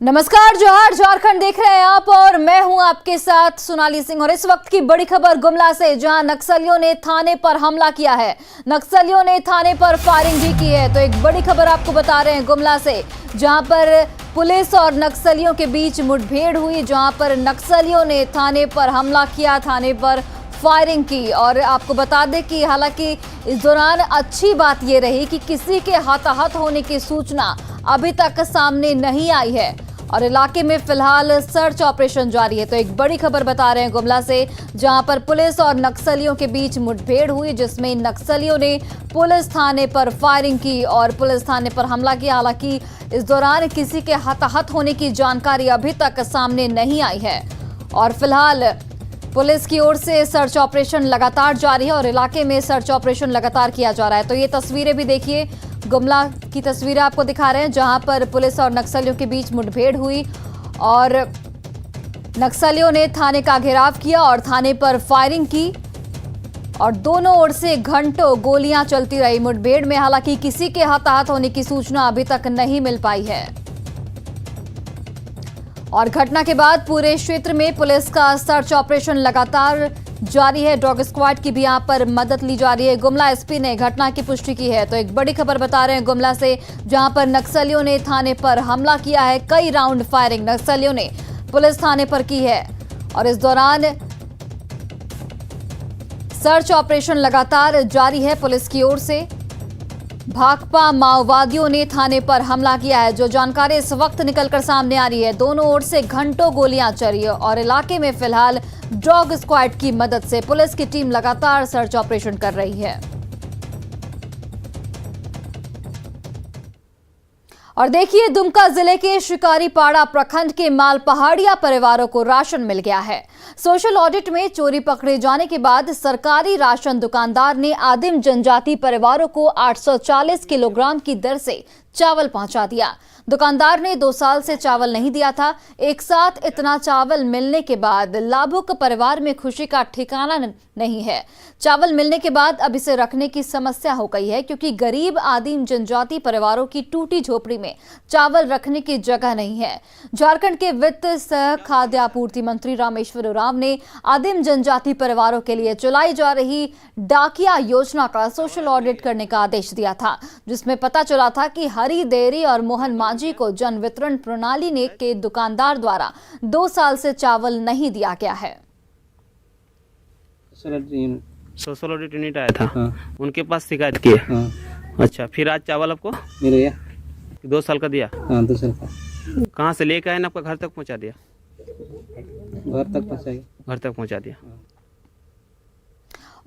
नमस्कार, जोहार, झारखंड देख रहे हैं आप और मैं हूं आपके साथ सोनाली सिंह। और इस वक्त की बड़ी खबर गुमला से, जहां नक्सलियों ने थाने पर हमला किया है। नक्सलियों ने थाने पर फायरिंग भी की है। तो एक बड़ी खबर आपको बता रहे हैं गुमला से, जहां पर पुलिस और नक्सलियों के बीच मुठभेड़ हुई, जहां पर नक्सलियों ने थाने पर हमला किया, थाने पर फायरिंग की। और आपको बता दें कि हालांकि इस दौरान अच्छी बात यह रही कि किसी के हताहत होने की सूचना अभी तक सामने नहीं आई है और इलाके में फिलहाल सर्च ऑपरेशन जारी है। तो एक बड़ी खबर बता रहे हैं गुमला से, जहां पर पुलिस और नक्सलियों के बीच मुठभेड़ हुई, जिसमें नक्सलियों ने पुलिस थाने पर फायरिंग की और पुलिस थाने पर हमला किया। हालांकि इस दौरान किसी के हताहत होने की जानकारी अभी तक सामने नहीं आई है और फिलहाल पुलिस की ओर से सर्च ऑपरेशन लगातार जारी है और इलाके में सर्च ऑपरेशन लगातार किया जा रहा है। तो ये तस्वीरें भी देखिए, गुमला की तस्वीरें आपको दिखा रहे हैं, जहां पर पुलिस और नक्सलियों के बीच मुठभेड़ हुई और नक्सलियों ने थाने का घेराव किया और थाने पर फायरिंग की और दोनों ओर से घंटों गोलियां चलती रही मुठभेड़ में। हालांकि किसी के हताहत होने की सूचना अभी तक नहीं मिल पाई है और घटना के बाद पूरे क्षेत्र में पुलिस का सर्च ऑपरेशन लगातार जारी है। डॉग स्क्वाड की भी यहां पर मदद ली जा रही है। गुमला एसपी ने घटना की पुष्टि की है। तो एक बड़ी खबर बता रहे हैं गुमला से, जहां पर नक्सलियों ने थाने पर हमला किया है। कई राउंड फायरिंग नक्सलियों ने पुलिस थाने पर की है और इस दौरान सर्च ऑपरेशन लगातार जारी है पुलिस की ओर से। भाकपा माओवादियों ने थाने पर हमला किया है, जो जानकारी इस वक्त निकलकर सामने आ रही है। दोनों ओर से घंटों गोलियां चली और इलाके में फिलहाल डॉग स्क्वाड की मदद से पुलिस की टीम लगातार सर्च ऑपरेशन कर रही है। और देखिए, दुमका जिले के शिकारीपाड़ा प्रखंड के मालपहाड़िया परिवारों को राशन मिल गया है। सोशल ऑडिट में चोरी पकड़े जाने के बाद सरकारी राशन दुकानदार ने आदिम जनजाति परिवारों को 840 किलोग्राम की दर से चावल पहुंचा दिया। दुकानदार ने 2 साल से चावल नहीं दिया था। एक साथ इतना चावल मिलने के बाद लाभुक परिवार में खुशी का ठिकाना नहीं है। चावल मिलने के बाद अब इसे रखने की समस्या हो गई है, क्योंकि गरीब आदिम जनजाति परिवारों की टूटी झोपड़ी में चावल रखने की जगह नहीं है। झारखंड के वित्त सह खाद्य आपूर्ति मंत्री रामेश्वर उरांव ने आदिम जनजाति परिवारों के लिए चलाई जा रही डाकिया योजना का सोशल ऑडिट करने का आदेश दिया था, जिसमें पता चला था कि हरी डेयरी और मोहन मांझी को जन वितरण प्रणाली ने के दुकानदार द्वारा 2 साल से चावल नहीं दिया गया है। सोशल ऑडिट यूनिट आया था। हाँ। उनके पास शिकायत की है। हाँ। अच्छा, फिर आज चावल आपको मिल गया? 2 साल का दिया? हाँ, 2 साल का। कहाँ से लेके आए ना, आपका घर तक पहुँचा दिया? घर तक पहुँचाया। घर तक पहुँचा दिया।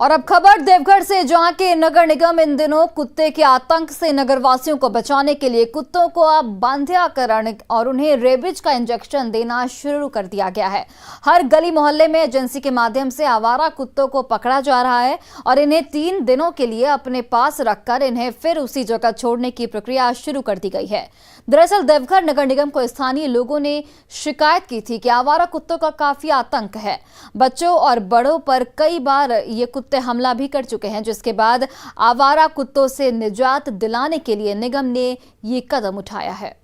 और अब खबर देवघर से, जहां के नगर निगम इन दिनों कुत्ते के आतंक से नगरवासियों को बचाने के लिए कुत्तों को अब बांध्याकरण और उन्हें रेबीज का इंजेक्शन देना शुरू कर दिया गया है। हर गली मोहल्ले में एजेंसी के माध्यम से आवारा कुत्तों को पकड़ा जा रहा है और इन्हें 3 दिनों के लिए अपने पास रखकर इन्हें फिर उसी जगह छोड़ने की प्रक्रिया शुरू कर दी गई है। दरअसल देवघर नगर निगम को स्थानीय लोगों ने शिकायत की थी कि आवारा कुत्तों का काफी आतंक है। बच्चों और बड़ों पर कई बार ये कुत्ते हमला भी कर चुके हैं, जिसके बाद आवारा कुत्तों से निजात दिलाने के लिए निगम ने ये कदम उठाया है।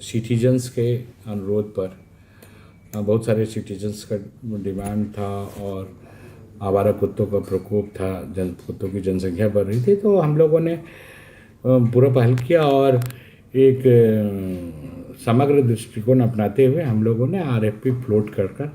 सिटीजन्स के अनुरोध पर बहुत सारे सिटीजन्स का डिमांड था और आवारा कुत्तों का प्रकोप था, कुत्तों की जनसंख्या बढ़ रही थी, तो हम लोगों ने पूरा पहल किया और एक समग्र दृष्टिकोण अपनाते हुए हम लोगों ने आरएफपी फ्लोट कर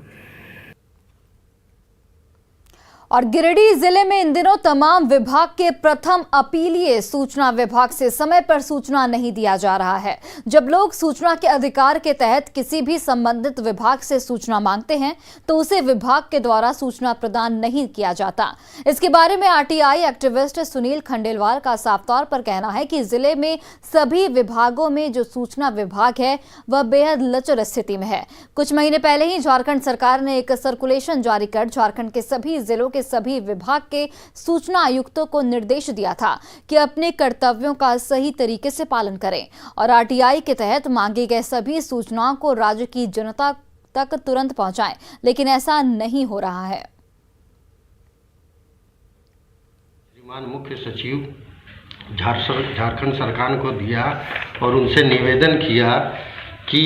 और गिरिडीह जिले में इन दिनों तमाम विभाग के प्रथम अपीलीय सूचना विभाग से समय पर सूचना नहीं दिया जा रहा है। जब लोग सूचना के अधिकार के तहत किसी भी संबंधित विभाग से सूचना मांगते हैं तो उसे विभाग के द्वारा सूचना प्रदान नहीं किया जाता। इसके बारे में आरटीआई एक्टिविस्ट सुनील खंडेलवाल का साफ तौर पर कहना है कि जिले में सभी विभागों में जो सूचना विभाग है वह बेहद लचर स्थिति में है। कुछ महीने पहले ही झारखंड सरकार ने एक सर्कुलेशन जारी कर झारखंड के सभी जिलों के सभी विभाग के सूचना आयुक्तों को निर्देश दिया था कि अपने कर्तव्यों का सही तरीके से पालन करें और आरटीआई के तहत मांगी गई सभी सूचनाओं को राज्य की जनता तक तुरंत पहुंचाएं, लेकिन ऐसा नहीं हो रहा है। श्रीमान मुख्य सचिव झारखंड सरकार को दिया और उनसे निवेदन किया कि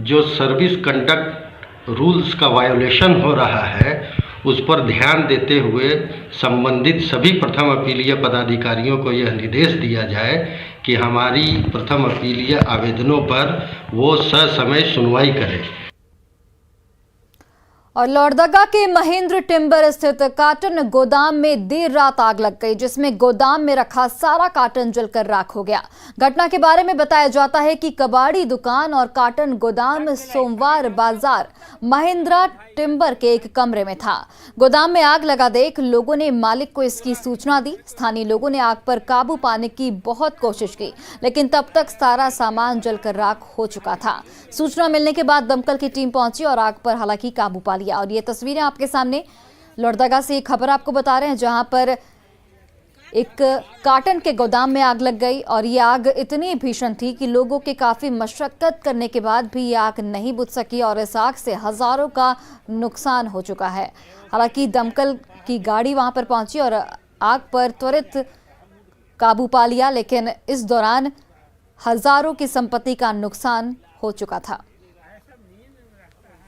जो सर्विस कंडक्ट रूल्स का वायोलेशन हो रहा है उस पर ध्यान देते हुए संबंधित सभी प्रथम अपीलीय पदाधिकारियों को यह निर्देश दिया जाए कि हमारी प्रथम अपीलीय आवेदनों पर वो ससमय सुनवाई करें। और लोहरदगा के महेंद्र टिम्बर स्थित कार्टन गोदाम में देर रात आग लग गई, जिसमें गोदाम में रखा सारा कार्टन जलकर राख हो गया। घटना के बारे में बताया जाता है कि कबाड़ी दुकान और कार्टन गोदाम सोमवार बाजार महेंद्रा टिम्बर के एक कमरे में था। गोदाम में आग लगा देख लोगों ने मालिक को इसकी सूचना दी। स्थानीय लोगों ने आग पर काबू पाने की बहुत कोशिश की, लेकिन तब तक सारा सामान जलकर राख हो चुका था। सूचना मिलने के बाद दमकल की टीम पहुंची और आग पर हालांकि काबू पा लिया। और ये तस्वीरें आपके सामने लोहरदगा से एक खबर आपको बता रहे हैं, जहां पर एक कार्टन के गोदाम में आग लग गई और ये आग इतनी भीषण थी कि लोगों के काफी मशक्कत करने के बाद भी ये आग नहीं बुझ सकी और इस आग से हजारों का नुकसान हो चुका है। हालांकि दमकल की गाड़ी वहां पर पहुंची और आग पर त्वरित काबू पा लिया, लेकिन इस दौरान हजारों की संपत्ति का नुकसान हो चुका था।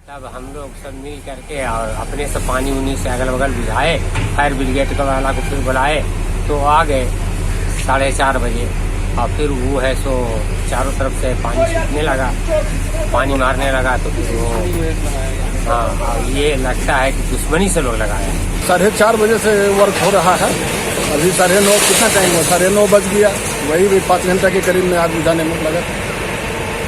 तब हम लोग सब मिल करके और अपने से पानी उनी से अगल बगल बुझाए, फायर ब्रिगेड का वाला को फिर बुलाए तो आ गए 4:30 बजे। और फिर वो है सो चारों तरफ से पानी छीटने लगा, पानी मारने लगा। तो फिर वो हाँ, ये लगता है कि दुश्मनी से लोग लगाया। 4:30 बजे से वर्क हो रहा है। अभी 9:30 कितना टाइम हुआ, 9:30 बज गया। वही भी 5 घंटे के करीब में आग बुझाने में लगा।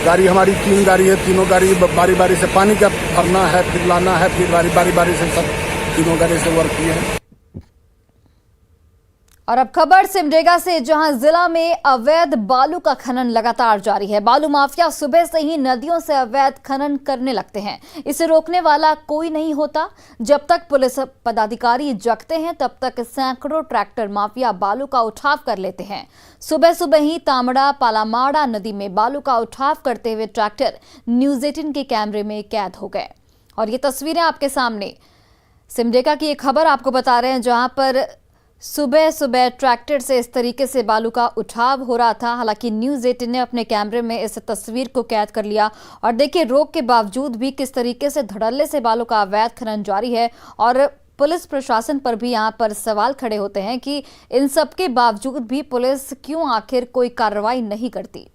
गाड़ी हमारी 3 गाड़ी है, तीनों गाड़ी बारी बारी से पानी का भरना है, फिर लाना है, फिर बारी से सब तीनों गाड़ी से वर्क किए हैं। और अब खबर सिमडेगा से, जहां जिला में अवैध बालू का खनन लगातार जारी है। बालू माफिया सुबह से ही नदियों से अवैध खनन करने लगते हैं। इसे रोकने वाला कोई नहीं होता। जब तक पुलिस पदाधिकारी जगते हैं तब तक सैकड़ों ट्रैक्टर माफिया बालू का उठाव कर लेते हैं। सुबह सुबह ही तामड़ा पालामाड़ा नदी में बालू का उठाव करते हुए ट्रैक्टर न्यूज़ 18 के कैमरे में कैद हो गए। और ये तस्वीरें आपके सामने सिमडेगा की एक खबर आपको बता रहे हैं, जहां पर सुबह सुबह ट्रैक्टर से इस तरीके से बालू का उठाव हो रहा था। हालांकि न्यूज़ 18 ने अपने कैमरे में इस तस्वीर को कैद कर लिया। और देखिए, रोक के बावजूद भी किस तरीके से धड़ल्ले से बालू का अवैध खनन जारी है। और पुलिस प्रशासन पर भी यहाँ पर सवाल खड़े होते हैं कि इन सब के बावजूद भी पुलिस क्यों आखिर कोई कार्रवाई नहीं करती।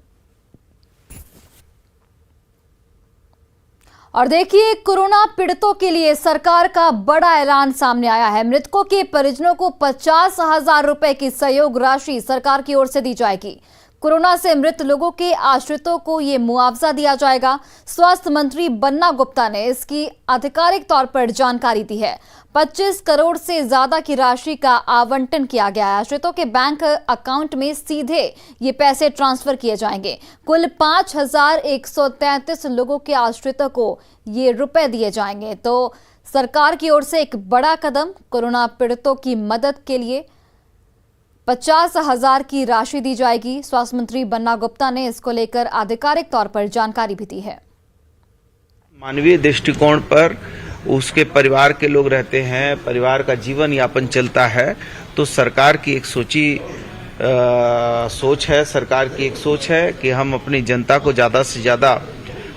और देखिए, कोरोना पीड़ितों के लिए सरकार का बड़ा ऐलान सामने आया है। मृतकों के परिजनों को 50,000 रुपए की सहयोग राशि सरकार की ओर से दी जाएगी। कोरोना से मृत लोगों के आश्रितों को ये मुआवजा दिया जाएगा। स्वास्थ्य मंत्री बन्ना गुप्ता ने इसकी आधिकारिक तौर पर जानकारी दी है। 25 करोड़ से ज्यादा की राशि का आवंटन किया गया है। आश्रितों के बैंक अकाउंट में सीधे ये पैसे ट्रांसफर किए जाएंगे। कुल 5,133 लोगों के आश्रितों को ये रुपए दिए जाएंगे। तो सरकार की ओर से एक बड़ा कदम, कोरोना पीड़ितों की मदद के लिए 50,000 की राशि दी जाएगी। स्वास्थ्य मंत्री बन्ना गुप्ता ने इसको लेकर आधिकारिक तौर पर जानकारी भी दी है। मानवीय दृष्टिकोण पर उसके परिवार के लोग रहते हैं, परिवार का जीवन यापन चलता है, तो सरकार की एक सोच है, सरकार की एक सोच है कि हम अपनी जनता को ज्यादा से ज्यादा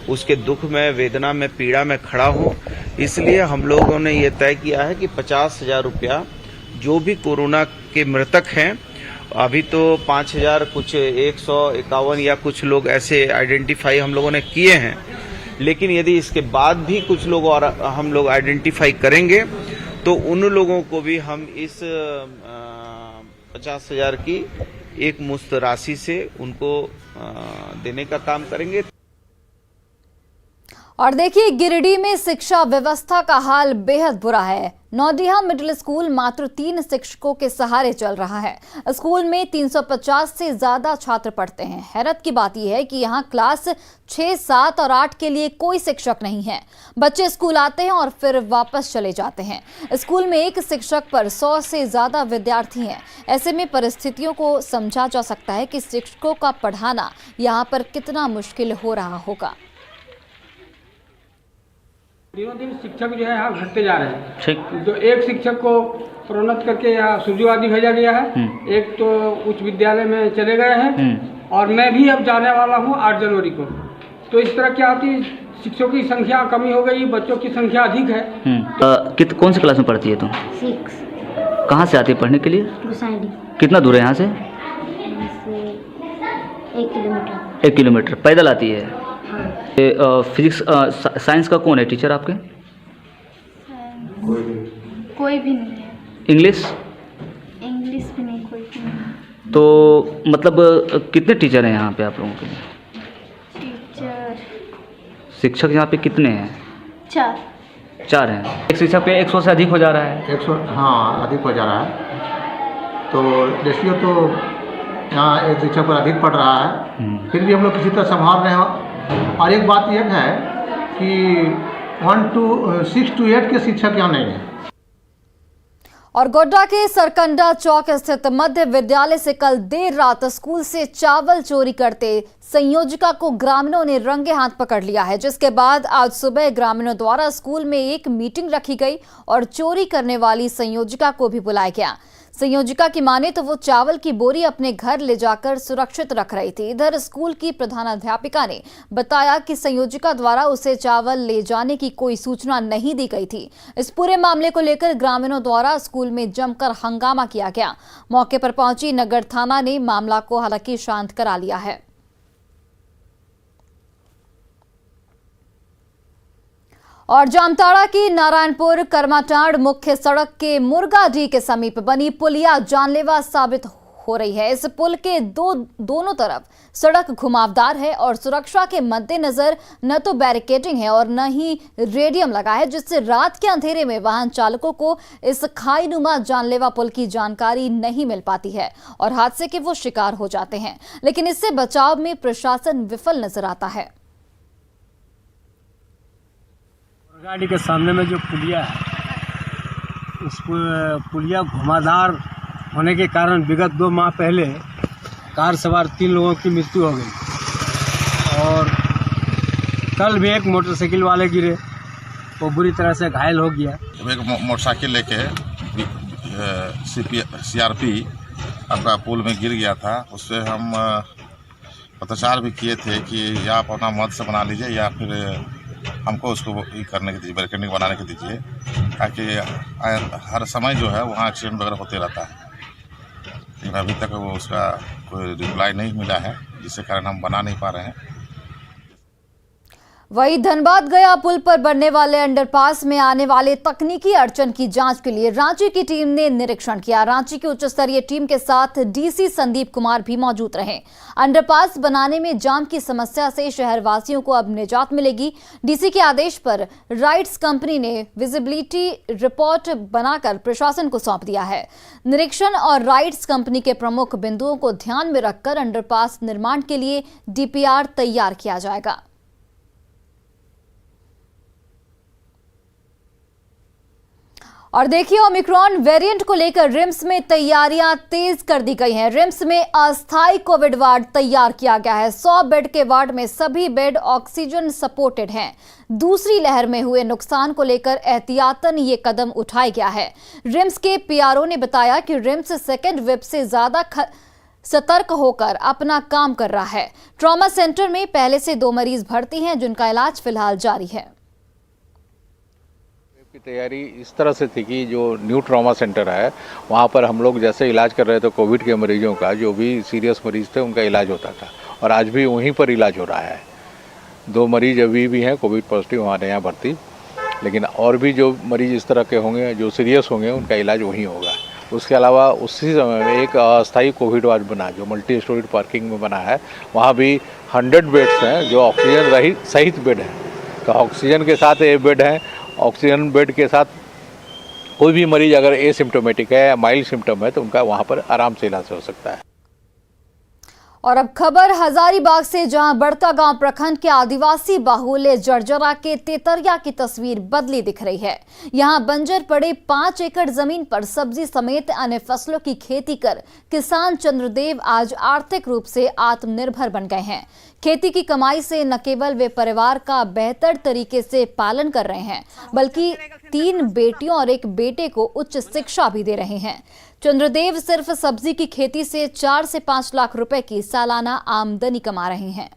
उसके दुख में, वेदना में, पीड़ा में खड़ा हो। इसलिए हम लोगों ने ये तय किया है कि 50,000 रुपया जो भी कोरोना के मृतक हैं, अभी तो 5,000 कुछ 151 या कुछ लोग ऐसे आइडेंटिफाई हम लोगों ने किए हैं, लेकिन यदि इसके बाद भी कुछ लोग और हम लोग आइडेंटिफाई करेंगे तो उन लोगों को भी हम इस 50,000 की एक मुश्त राशि से उनको देने का काम करेंगे। और देखिए, गिरिडीह में शिक्षा व्यवस्था का हाल बेहद बुरा है। नौडिहा मिडिल स्कूल मात्र 3 शिक्षकों के सहारे चल रहा है। स्कूल में 350 से ज्यादा छात्र पढ़ते हैं। हैरत की बात यह है कि यहाँ क्लास 6, 7 और 8 के लिए कोई शिक्षक नहीं है। बच्चे स्कूल आते हैं और फिर वापस चले जाते हैं। स्कूल में एक शिक्षक पर 100 से ज्यादा विद्यार्थी हैं। ऐसे में परिस्थितियों को समझा जा सकता है कि शिक्षकों का पढ़ाना यहाँ पर कितना मुश्किल हो रहा होगा। दिनों दिन शिक्षक जो है यहाँ घटते जा रहे हैं। ठीक। तो एक शिक्षक को प्रोन्नत करके यहाँ सूर्यवादी भेजा गया है, एक तो उच्च विद्यालय में चले गए हैं, और मैं भी अब जाने वाला हूँ 8 जनवरी को। तो इस तरह क्या होती है, शिक्षकों की संख्या कमी हो गई, बच्चों की संख्या अधिक है। कौन सी क्लास में पढ़ती है तुम? 6। कहाँ से आती है पढ़ने के लिए? गुसाईडी। कितना दूर है यहाँ से? 1 किलोमीटर। 1 किलोमीटर पैदल आती है? हाँ। फिजिक्स साइंस का कौन है टीचर आपके? कोई भी नहीं है। इंग्लिश? इंग्लिश भी नहीं, कोई भी नहीं। तो मतलब कितने टीचर हैं यहाँ पे आप लोगों के लिए? टीचर शिक्षक यहाँ पे कितने हैं? 4 हैं। एक शिक्षक पे 100 से अधिक हो जा रहा है? 100, हाँ, अधिक हो जा रहा है। तो रेशियो तो यहाँ एक शिक्षक पर अधिक पड़ रहा है, फिर भी हम लोग किसी तरह संभाल रहे हैं। और एक बात यह है कि 6 to 8 के शिक्षक यहाँ नहीं हैं। और गोड्डा के सरकंडा चौक स्थित मध्य विद्यालय से कल देर रात स्कूल से चावल चोरी करते संयोजिका को ग्रामीणों ने रंगे हाथ पकड़ लिया है, जिसके बाद आज सुबह ग्रामीणों द्वारा स्कूल में एक मीटिंग रखी गई और चोरी करने वाली संयोजिका को भी बुलाया गया। संयोजिका की माने तो वो चावल की बोरी अपने घर ले जाकर सुरक्षित रख रही थी। इधर स्कूल की प्रधानाध्यापिका ने बताया कि संयोजिका द्वारा उसे चावल ले जाने की कोई सूचना नहीं दी गई थी। इस पूरे मामले को लेकर ग्रामीणों द्वारा स्कूल में जमकर हंगामा किया गया। मौके पर पहुंची नगर थाना ने मामला को हालांकि शांत करा लिया है। और जामताड़ा की नारायणपुर करमाटांड़ मुख्य सड़क के मुर्गाडीह के समीप बनी पुलिया जानलेवा साबित हो रही है। इस पुल के दोनों तरफ सड़क घुमावदार है और सुरक्षा के मद्देनजर न तो बैरिकेडिंग है और न ही रेडियम लगा है, जिससे रात के अंधेरे में वाहन चालकों को इस खाईनुमा जानलेवा पुल की जानकारी नहीं मिल पाती है और हादसे के वो शिकार हो जाते हैं। लेकिन इससे बचाव में प्रशासन विफल नजर आता है। गाड़ी के सामने में जो पुलिया है, उस पुलिया घुमावदार होने के कारण विगत 2 माह पहले कार सवार 3 लोगों की मृत्यु हो गई और कल भी एक मोटरसाइकिल वाले गिरे, वो बुरी तरह से घायल हो गया। एक मोटरसाइकिल लेके CRP अपना पुल में गिर गया था। उससे हम पत्राचार भी किए थे कि या आप अपना मत से बना लीजिए या फिर हमको उसको करने के दीजिए, बैरिकेडिंग बनाने के दीजिए, ताकि हर समय जो है वहाँ एक्सीडेंट वगैरह होते रहता है। लेकिन अभी तक वो उसका कोई रिप्लाई नहीं मिला है, जिसके कारण हम बना नहीं पा रहे हैं। वहीं धनबाद गया पुल पर बनने वाले अंडरपास में आने वाले तकनीकी अड़चन की जांच के लिए रांची की टीम ने निरीक्षण किया। रांची की उच्च स्तरीय टीम के साथ डीसी संदीप कुमार भी मौजूद रहे। अंडरपास बनाने में जाम की समस्या से शहरवासियों को अब निजात मिलेगी। डीसी के आदेश पर राइट्स कंपनी ने विजिबिलिटी रिपोर्ट बनाकर प्रशासन को सौंप दिया है। निरीक्षण और राइट्स कंपनी के प्रमुख बिंदुओं को ध्यान में रखकर अंडरपास निर्माण के लिए DPR तैयार किया जाएगा। और देखिए, ओमिक्रॉन वेरिएंट को लेकर रिम्स में तैयारियां तेज कर दी गई हैं। रिम्स में अस्थायी कोविड वार्ड तैयार किया गया है। 100 बेड के वार्ड में सभी बेड ऑक्सीजन सपोर्टेड हैं। दूसरी लहर में हुए नुकसान को लेकर एहतियातन ये कदम उठाया गया है। रिम्स के PRO ने बताया कि रिम्स सेकेंड वेव से ज्यादा सतर्क होकर अपना काम कर रहा है। ट्रॉमा सेंटर में पहले से 2 मरीज भर्ती हैं, जिनका इलाज फिलहाल जारी है। की तैयारी इस तरह से थी कि जो न्यू ट्रॉमा सेंटर है वहाँ पर हम लोग जैसे इलाज कर रहे थे कोविड के मरीजों का, जो भी सीरियस मरीज थे उनका इलाज होता था और आज भी वहीं पर इलाज हो रहा है। 2 मरीज अभी भी हैं कोविड पॉजिटिव हमारे यहाँ भर्ती, लेकिन और भी जो मरीज इस तरह के होंगे जो सीरियस होंगे उनका इलाज वहीं होगा। उसके अलावा उसी समय में एक अस्थायी कोविड वार्ड बना जो मल्टी स्टोरेज पार्किंग में बना है, वहाँ भी 100 बेड्स हैं जो ऑक्सीजन रहित सहित बेड हैं। तो ऑक्सीजन के साथ ये बेड हैं। ऑक्सीजन बेड के साथ कोई भी मरीज अगर एसिम्प्टोमेटिक है या माइल्ड सिम्टम है तो उनका वहाँ पर आराम से इलाज हो सकता है। और अब खबर हजारीबाग से, जहां बड़कागांव प्रखंड के आदिवासी बाहुल्य जर्जरा के तेतरिया की तस्वीर बदली दिख रही है। यहां बंजर पड़े 5 एकड़ जमीन पर सब्जी समेत अन्य फसलों की खेती कर किसान चंद्रदेव आज आर्थिक रूप से आत्मनिर्भर बन गए हैं। खेती की कमाई से न केवल वे परिवार का बेहतर तरीके से पालन कर रहे हैं, बल्कि 3 बेटियों और 1 बेटे को उच्च शिक्षा भी दे रहे हैं। चंद्रदेव सिर्फ सब्जी की खेती से 4 से 5 लाख रुपए की सालाना आमदनी कमा रहे हैं।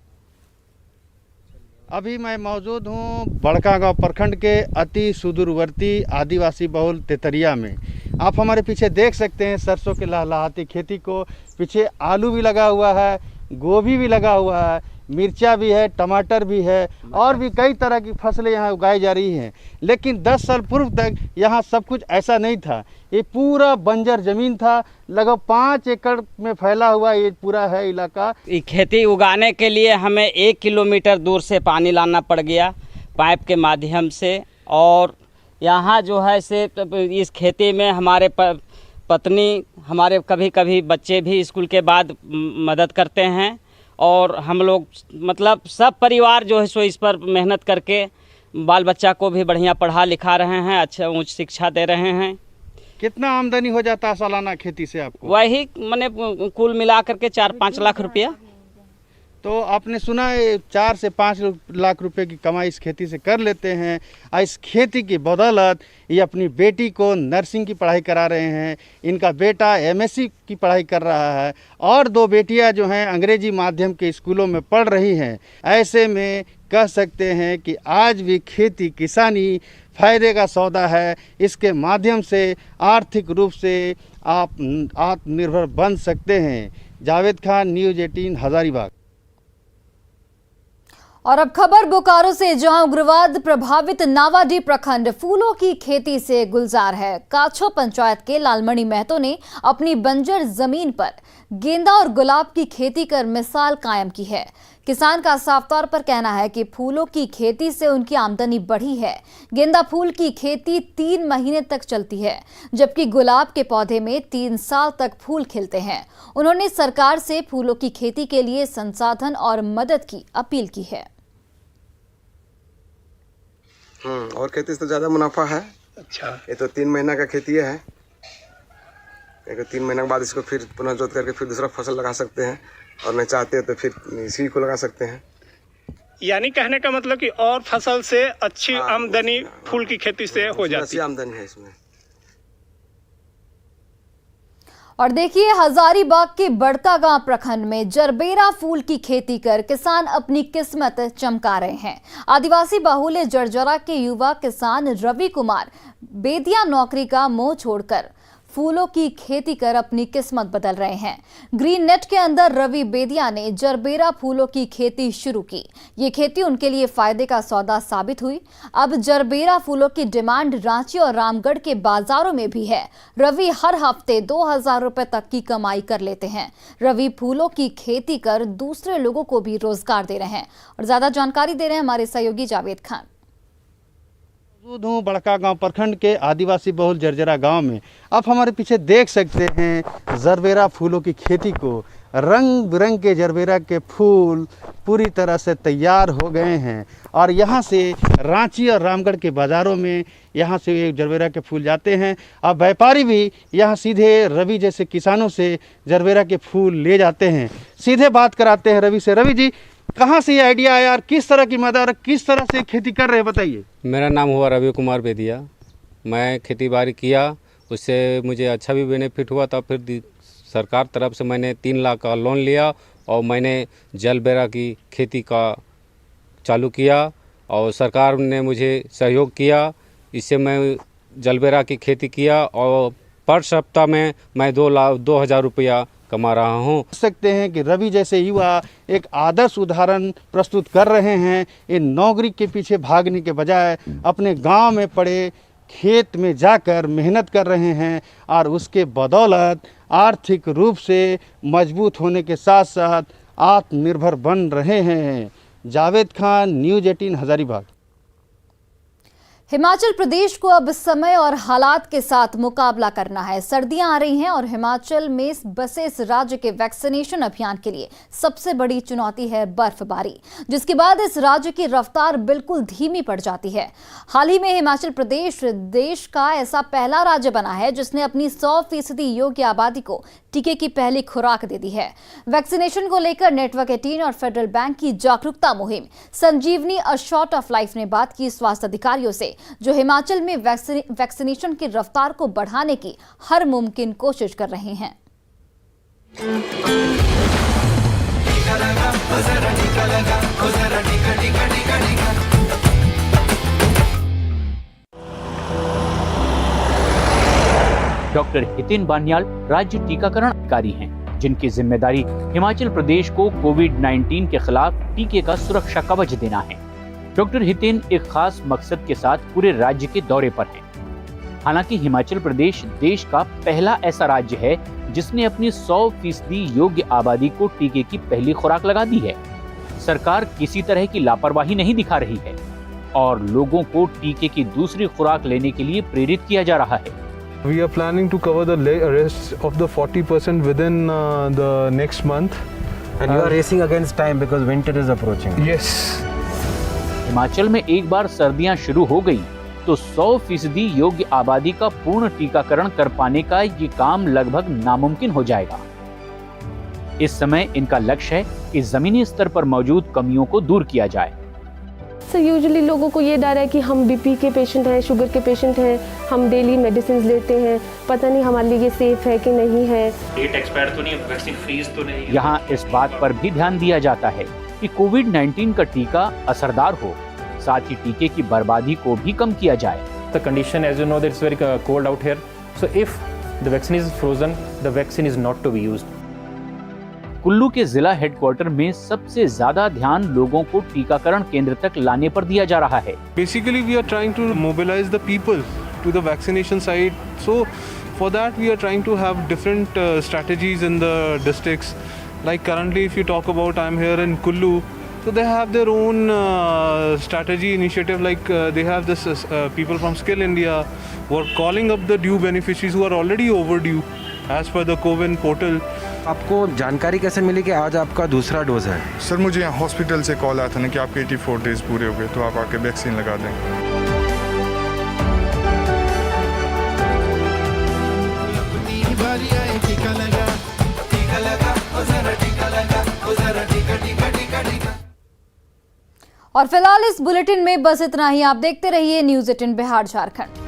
अभी मैं मौजूद हूँ बड़कागांव प्रखंड के अति सुदूरवर्ती आदिवासी बहुल तेतरिया में। आप हमारे पीछे देख सकते हैं सरसों के लहलहाती खेती को। पीछे आलू भी लगा हुआ है, गोभी भी लगा हुआ है, मिर्चा भी है, टमाटर भी है और भी कई तरह की फसलें यहाँ उगाई जा रही हैं। लेकिन 10 साल पूर्व तक यहाँ सब कुछ ऐसा नहीं था। ये पूरा बंजर ज़मीन था, लगभग 5 एकड़ में फैला हुआ ये पूरा है इलाका। खेती उगाने के लिए हमें 1 किलोमीटर दूर से पानी लाना पड़ गया पाइप के माध्यम से। और यहाँ जो है से इस खेती में हमारे पत्नी, हमारे कभी कभी बच्चे भी स्कूल के बाद मदद करते हैं और हम लोग मतलब सब परिवार जो है सो इस पर मेहनत करके बाल बच्चा को भी बढ़िया पढ़ा लिखा रहे हैं, अच्छा उच्च शिक्षा दे रहे हैं। कितना आमदनी हो जाता है सालाना खेती से आपको? वही मैंने कुल मिला करके 4-5 लाख रुपया। तो आपने सुना है 4 से 5 लाख रुपए की कमाई इस खेती से कर लेते हैं। और इस खेती की बदौलत ये अपनी बेटी को नर्सिंग की पढ़ाई करा रहे हैं, इनका बेटा MSc की पढ़ाई कर रहा है और 2 बेटियां जो हैं अंग्रेजी माध्यम के स्कूलों में पढ़ रही हैं। ऐसे में कह सकते हैं कि आज भी खेती किसानी फायदे का सौदा है। इसके माध्यम से आर्थिक रूप से आप आत्मनिर्भर बन सकते हैं। जावेद खान, न्यूज़ 18 हजारीबाग। और अब खबर बोकारो से, जहां उग्रवाद प्रभावित नावाडीह प्रखंड फूलों की खेती से गुलजार है। काछो पंचायत के लालमणि महतो ने अपनी बंजर जमीन पर गेंदा और गुलाब की खेती कर मिसाल कायम की है। किसान का साफ तौर पर कहना है कि फूलों की खेती से उनकी आमदनी बढ़ी है। गेंदा फूल की खेती 3 महीने तक चलती है, जबकि गुलाब के पौधे में 3 साल तक फूल खिलते हैं। उन्होंने सरकार से फूलों की खेती के लिए संसाधन और मदद की अपील की है। और खेती से तो ज़्यादा मुनाफा है। अच्छा, ये तो 3 महीना का खेती है। 3 महीने के बाद इसको फिर पुनः जोत करके फिर दूसरा फसल लगा सकते हैं और नहीं चाहते हैं तो फिर इसी को लगा सकते हैं। यानी कहने का मतलब कि और फसल से अच्छी आमदनी फूल की खेती से हो जाती है। अच्छी आमदनी है इसमें। और देखिए, हजारीबाग के बड़कागांव प्रखंड में जरबेरा फूल की खेती कर किसान अपनी किस्मत चमका रहे हैं। आदिवासी बाहुल्य जर्जरा के युवा किसान रवि कुमार बेदिया नौकरी का मोह छोड़कर फूलों की खेती कर अपनी किस्मत बदल रहे हैं। ग्रीन नेट के अंदर रवि बेदिया ने जरबेरा फूलों की खेती शुरू की। ये खेती उनके लिए फायदे का सौदा साबित हुई। अब जरबेरा फूलों की डिमांड रांची और रामगढ़ के बाजारों में भी है। रवि हर हफ्ते 2000 रुपए तक की कमाई कर लेते हैं। रवि फूलों की खेती कर दूसरे लोगों को भी रोजगार दे रहे हैं। और ज्यादा जानकारी दे रहे हैं हमारे सहयोगी जावेद खान। मौजूद हूँ बड़कागांव प्रखंड के आदिवासी बहुल जर्जरा गांव में। आप हमारे पीछे देख सकते हैं जरबेरा फूलों की खेती को। रंग बिरंग के जरबेरा के फूल पूरी तरह से तैयार हो गए हैं और यहाँ से रांची और रामगढ़ के बाज़ारों में यहाँ से ये जरबेरा के फूल जाते हैं। अब व्यापारी भी यहाँ सीधे रवि जैसे किसानों से जरबेरा के फूल ले जाते हैं। सीधे बात कराते हैं रवि से। रवि जी, कहाँ से ये आइडिया आया और किस तरह की मदद, किस तरह से खेती कर रहे हैं, बताइए। मेरा नाम हुआ रवि कुमार बेदिया। मैं खेती बाड़ी किया, उससे मुझे अच्छा भी बेनिफिट हुआ था। फिर सरकार तरफ से मैंने 3 लाख का लोन लिया और मैंने जलबेरा की खेती का चालू किया और सरकार ने मुझे सहयोग किया। इससे मैं जलबेरा की खेती किया और पर सप्ताह में मैं 2,000 रुपया कमा रहा हूँ। सकते हैं कि रवि जैसे युवा एक आदर्श उदाहरण प्रस्तुत कर रहे हैं। इन नौकरी के पीछे भागने के बजाय अपने गांव में पड़े खेत में जाकर मेहनत कर रहे हैं और उसके बदौलत आर्थिक रूप से मजबूत होने के साथ साथ आत्मनिर्भर बन रहे हैं। जावेद खान, न्यूज़ 18 हजारीबाग। हिमाचल प्रदेश को अब समय और हालात के साथ मुकाबला करना है। सर्दियां आ रही हैं और हिमाचल में बसे इस राज्य के वैक्सीनेशन अभियान के लिए सबसे बड़ी चुनौती है बर्फबारी, जिसके बाद इस राज्य की रफ्तार बिल्कुल धीमी पड़ जाती है। हाल ही में हिमाचल प्रदेश देश का ऐसा पहला राज्य बना है जिसने अपनी 100% योग्य आबादी को टीके की पहली खुराक दे दी है। वैक्सीनेशन को लेकर नेटवर्क 18 और फेडरल बैंक की जागरूकता मुहिम संजीवनी अ शॉट ऑफ लाइफ ने बात की स्वास्थ्य अधिकारियों से, जो हिमाचल में वैक्सीनेशन की रफ्तार को बढ़ाने की हर मुमकिन कोशिश कर रहे हैं। डॉक्टर हितिन बानियाल राज्य टीकाकरण अधिकारी हैं, जिनकी जिम्मेदारी हिमाचल प्रदेश को कोविड-19 के खिलाफ टीके का सुरक्षा कवच देना है। डॉक्टर हितिन एक खास मकसद के साथ पूरे राज्य के दौरे पर हैं। हालांकि हिमाचल प्रदेश देश का पहला ऐसा राज्य है जिसने अपनी 100% योग्य आबादी को टीके की पहली खुराक लगा दी है। सरकार किसी तरह की लापरवाही नहीं दिखा रही है और लोगों को टीके की दूसरी खुराक लेने के लिए प्रेरित किया जा रहा है। We are planning to cover the rest of the 40% within the next month. And you are racing against time because winter is approaching. Yes. Himachal में एक बार सर्दियां शुरू हो गई तो 100% योग्य आबादी का पूर्ण टीकाकरण कर पाने का ये काम लगभग नामुमकिन हो जाएगा। इस समय इनका लक्ष्य है कि जमीनी स्तर पर मौजूद कमियों को दूर किया जाए। यूजुअली लोगों को ये डर है कि हम बीपी के पेशेंट हैं, शुगर के पेशेंट हैं, हम डेली मेडिसिन लेते हैं, पता नहीं हमारे लिए ये सेफ है कि नहीं है, डेट एक्सपायर तो नहीं, वैक्सीन फ्रीज तो नहीं। यहाँ इस बात पर भी ध्यान दिया जाता है कि कोविड-19 का टीका असरदार हो, साथ ही टीके की बर्बादी को भी कम किया जाए। The condition, as you know, that it's very cold out here. So if the vaccine is frozen, the vaccine is not to be used. Kullu के जिला हेडक्वार्टर में सबसे ज्यादा ध्यान लोगों को टीकाकरण केंद्र तक लाने पर दिया जा रहा है। Basically, we are trying to mobilize the people to the vaccination site. So, for that, we are trying to have different strategies in the districts. Like currently, if you talk about, I'm here in Kullu, so they have their own strategy initiative. Like they have this people from Skill India who are calling up the due beneficiaries who are already overdue as per the CoWIN portal. आपको जानकारी कैसे मिली कि आज आपका दूसरा dose है? Sir मुझे यहाँ हॉस्पिटल से कॉल आया था ना कि आपके 84 डेज पूरे हो गए, तो आप आके वैक्सीन लगा दें। और फिलहाल इस बुलेटिन में बस इतना ही। आप देखते रहिए न्यूज़ 18 बिहार झारखंड।